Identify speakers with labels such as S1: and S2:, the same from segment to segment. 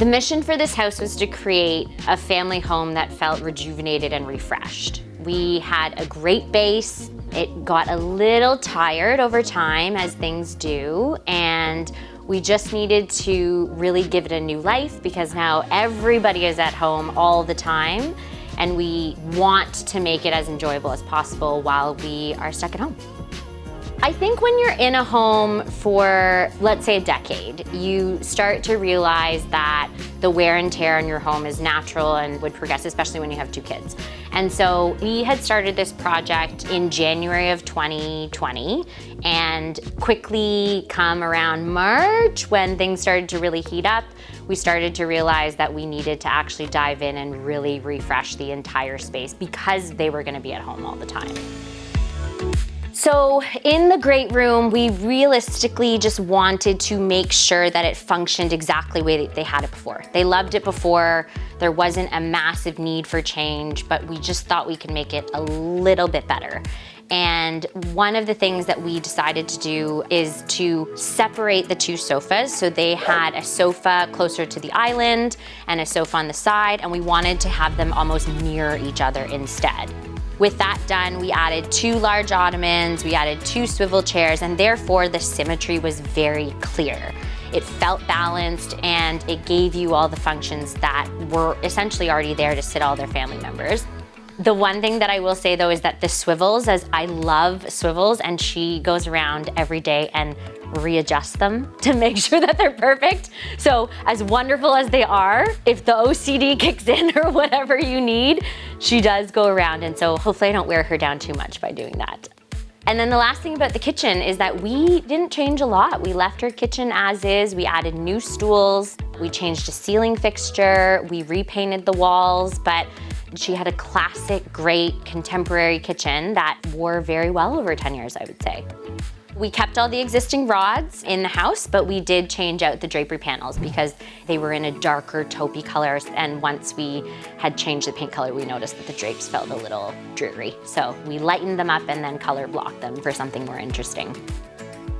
S1: The mission for this house was to create a family home that felt rejuvenated and refreshed. We had a great base. It got a little tired over time, as things do, and we just needed to really give it a new life because now everybody is at home all the time, and we want to make it as enjoyable as possible while we are stuck at home. I think when you're in a home for, let's say, a decade, you start to realize that the wear and tear on your home is natural and would progress, especially when you have 2 kids. And so we had started this project in January of 2020, and quickly come around March, when things started to really heat up, we started to realize that we needed to actually dive in and really refresh the entire space because they were gonna be at home all the time. So in the great room, we realistically just wanted to make sure that it functioned exactly the way they had it before. They loved it before. There wasn't a massive need for change, but we just thought we could make it a little bit better. And one of the things that we decided to do is to separate the 2 sofas. So they had a sofa closer to the island and a sofa on the side, and we wanted to have them almost mirror each other instead. With that done, we added 2 large ottomans, we added 2 swivel chairs, and therefore the symmetry was very clear. It felt balanced, and it gave you all the functions that were essentially already there to sit all their family members. The one thing that I will say though is that the swivels, as I love swivels, and she goes around every day and readjusts them to make sure that they're perfect. So as wonderful as they are, if the OCD kicks in or whatever you need, she does go around, and so hopefully I don't wear her down too much by doing that. And then the last thing about the kitchen is that we didn't change a lot. We left her kitchen as is. We added new stools. We changed a ceiling fixture. We repainted the walls, but she had a classic, great, contemporary kitchen that wore very well over 10 years, I would say. We kept all the existing rods in the house, but we did change out the drapery panels because they were in a darker taupey color, and once we had changed the paint color, we noticed that the drapes felt a little dreary. So we lightened them up and then color blocked them for something more interesting.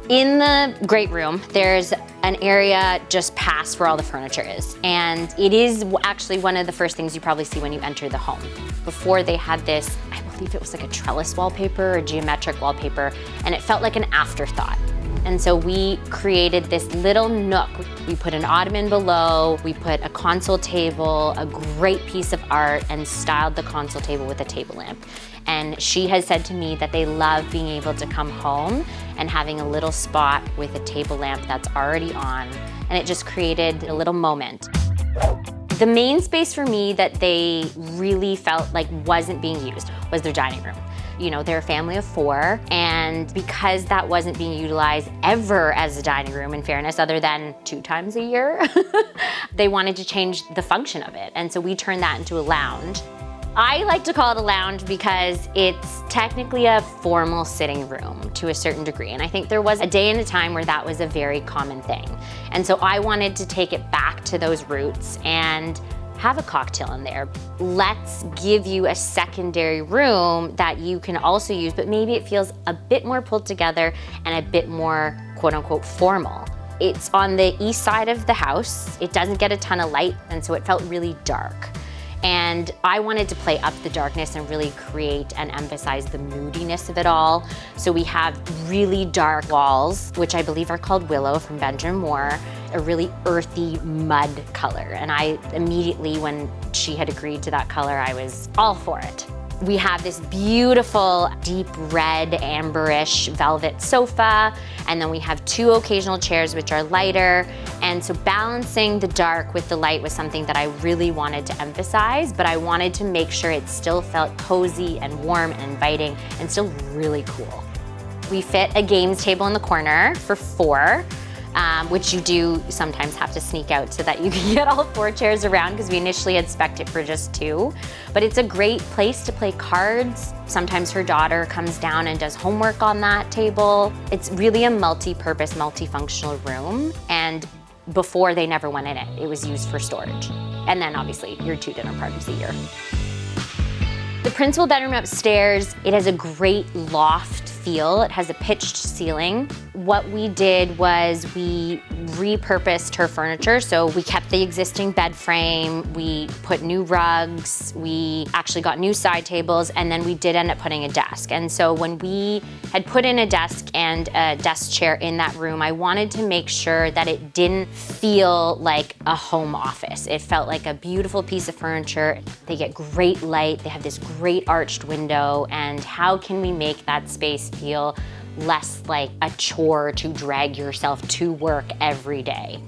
S1: In the great room, there's an area just past where all the furniture is. And it is actually one of the first things you probably see when you enter the home. Before they had this, I believe it was like a trellis wallpaper or geometric wallpaper, and it felt like an afterthought. And so we created this little nook. We put an ottoman below, we put a console table, a great piece of art, and styled the console table with a table lamp. And she has said to me that they love being able to come home and having a little spot with a table lamp that's already on, and it just created a little moment. The main space for me that they really felt like wasn't being used was their dining room. You know, they're a family of 4, and because that wasn't being utilized ever as a dining room, in fairness, other than 2 times a year, they wanted to change the function of it, and so we turned that into a lounge. I like to call it a lounge because it's technically a formal sitting room to a certain degree, and I think there was a day and a time where that was a very common thing. And so I wanted to take it back to those roots and have a cocktail in there. Let's give you a secondary room that you can also use, but maybe it feels a bit more pulled together and a bit more quote unquote formal. It's on the east side of the house. It doesn't get a ton of light, and so it felt really dark. And I wanted to play up the darkness and really create and emphasize the moodiness of it all. So we have really dark walls, which I believe are called Willow from Benjamin Moore, a really earthy mud color. And I immediately, when she had agreed to that color, I was all for it. We have this beautiful deep red amberish velvet sofa, and then we have 2 occasional chairs which are lighter. And so balancing the dark with the light was something that I really wanted to emphasize, but I wanted to make sure it still felt cozy and warm and inviting and still really cool. We fit a games table in the corner for 4. Which you do sometimes have to sneak out so that you can get all 4 chairs around, because we initially had spec'd it for just 2. But it's a great place to play cards. Sometimes her daughter comes down and does homework on that table. It's really a multi-purpose, multifunctional room, and before they never went in it. It was used for storage. And then obviously your 2 dinner parties a year. The principal bedroom upstairs, it has a great loft feel. It has a pitched ceiling. What we did was we repurposed her furniture. So we kept the existing bed frame, we put new rugs, we actually got new side tables, and then we did end up putting a desk. And so when we had put in a desk and a desk chair in that room, I wanted to make sure that it didn't feel like a home office. It felt like a beautiful piece of furniture. They get great light, they have this great arched window, and how can we make that space feel less like a chore to drag yourself to work every day?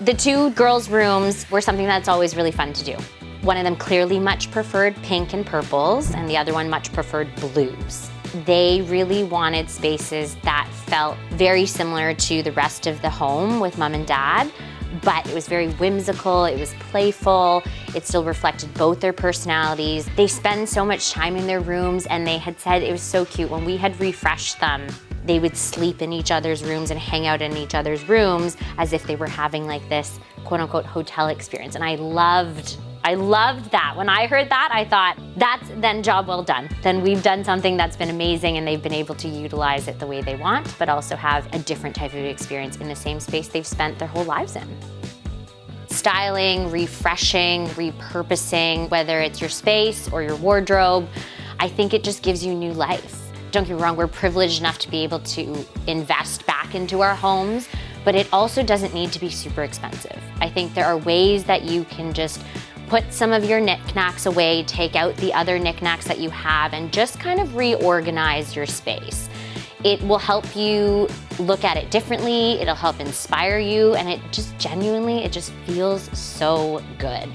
S1: The two girls' rooms were something that's always really fun to do. One of them clearly much preferred pink and purples, and the other one much preferred blues. They really wanted spaces that felt very similar to the rest of the home with mom and dad, but it was very whimsical, it was playful, it still reflected both their personalities. They spend so much time in their rooms, and they had said it was so cute. When we had refreshed them, they would sleep in each other's rooms and hang out in each other's rooms as if they were having like this quote-unquote hotel experience. And I loved that. When I heard that, I thought, then job well done. Then we've done something that's been amazing, and they've been able to utilize it the way they want, but also have a different type of experience in the same space they've spent their whole lives in. Styling, refreshing, repurposing, whether it's your space or your wardrobe, I think it just gives you new life. Don't get me wrong, we're privileged enough to be able to invest back into our homes, but it also doesn't need to be super expensive. I think there are ways that you can just put some of your knickknacks away, take out the other knickknacks that you have, and just kind of reorganize your space. It will help you look at it differently, it'll help inspire you, and it just genuinely, it just feels so good.